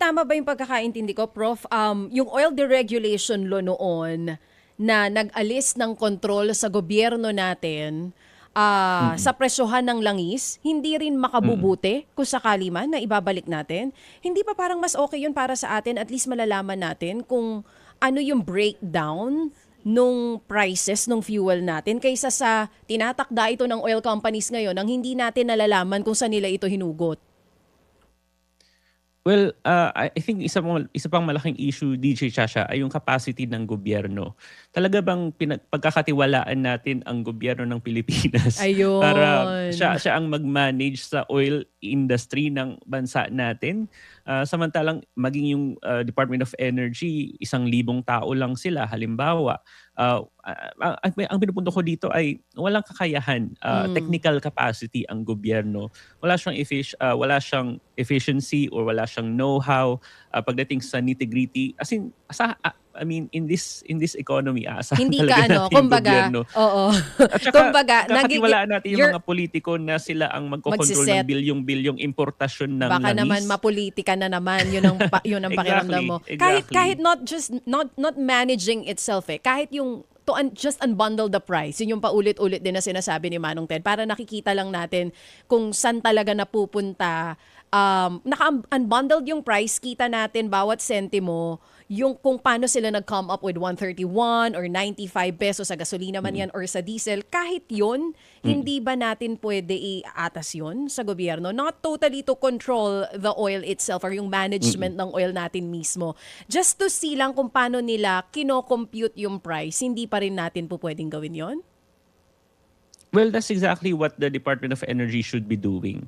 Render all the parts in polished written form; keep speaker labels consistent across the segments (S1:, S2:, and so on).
S1: tama ba yung pagkakaintindi ko, Prof? Yung oil deregulation law noon na nag-alis ng kontrol sa gobyerno natin sa presyohan ng langis, hindi rin makabubuti kung sakali man na ibabalik natin. Hindi pa parang mas okay yun para sa atin, at least malalaman natin kung ano yung breakdown nung prices ng fuel natin kaysa sa tinatakda ito ng oil companies ngayon nang hindi natin nalalaman kung saan nila ito hinugot.
S2: Well, I think isa pang malaking issue, DJ Chacha, ay yung capacity ng gobyerno. Talaga bang pagkakatiwalaan natin ang gobyerno ng Pilipinas para
S1: Ayun.
S2: siya ang mag-manage sa oil industry ng bansa natin? Samantalang maging yung Department of Energy, 1,000 tao lang sila halimbawa. Ang pinupunto ko dito ay walang kakayahan, technical capacity ang gobyerno. Wala siyang efficiency or wala siyang know-how pagdating sa nitty-gritty. As in, in this economy, aasahan
S1: Hindi
S2: talaga
S1: ka
S2: natin yung
S1: kumbaga,
S2: gobyerno.
S1: oo.
S2: At saka,
S1: Kumbaga,
S2: kakatiwalaan natin yung mga politiko na sila ang magkocontrol ng bilyong importasyon ng
S1: baka
S2: langis.
S1: naman mapolitika na naman, yun ang pakiramdam mo.
S2: Exactly.
S1: Kahit not managing itself kahit yung just unbundle the price. Yun yung paulit-ulit din na sinasabi ni Manong Ted para nakikita lang natin kung saan talaga napupunta. Naka-unbundled yung price, kita natin bawat sentimo, yung kung paano sila nag-come up with 131 or 95 pesos sa gasolina man yan or sa diesel. Kahit yun, hindi ba natin pwede iatas yun sa gobyerno? Not totally to control the oil itself or yung management ng oil natin mismo. Just to see lang kung paano nila kino-compute yung price, hindi pa rin natin po pwedeng gawin yon?
S2: Well, that's exactly what the Department of Energy should be doing.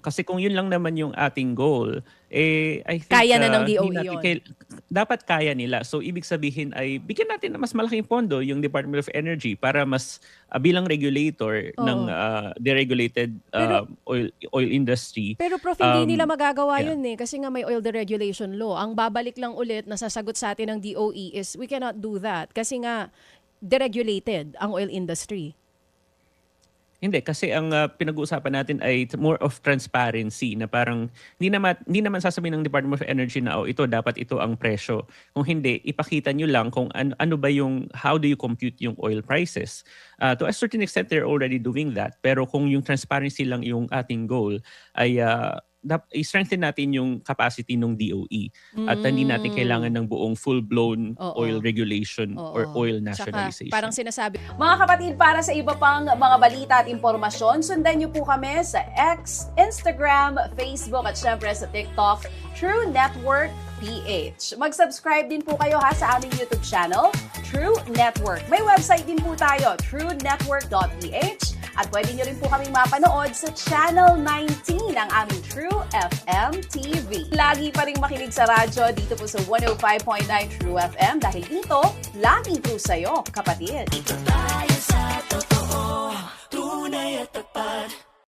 S2: Kasi kung yun lang naman yung ating goal, I think
S1: kaya na ng DOE yun.
S2: Dapat kaya nila. So, ibig sabihin ay bigyan natin ng mas malaking pondo yung Department of Energy para mas bilang regulator ng deregulated oil industry.
S1: Pero Prof, hindi nila magagawa yun kasi nga may oil deregulation law. Ang babalik lang ulit na sasagot sa atin ng DOE is we cannot do that kasi nga deregulated ang oil industry.
S2: Hindi, kasi ang pinag-uusapan natin ay more of transparency na parang hindi naman sasabihin ng Department of Energy na dapat ito ang presyo. Kung hindi, ipakita nyo lang kung ano ba yung, how do you compute yung oil prices. To a certain extent, they're already doing that. Pero kung yung transparency lang yung ating goal, ay i-strengthen natin yung capacity ng DOE at hindi natin kailangan ng buong full-blown oil regulation or oil nationalization.
S1: Tsaka, parang sinasabi, mga kapatid, para sa iba pang mga balita at impormasyon, sundan niyo po kami sa X, Instagram, Facebook at syempre sa TikTok, True Network PH. Mag-subscribe din po kayo sa aming YouTube channel, True Network. May website din po tayo, truenetwork.ph. At pwede nyo rin po kaming mapanood sa Channel 19 ng aming True FM TV. Lagi pa rin makinig sa radyo dito po sa 105.9 True FM dahil dito, lagi po sa'yo, kapatid.
S3: Ito tayo sa totoo, tunay at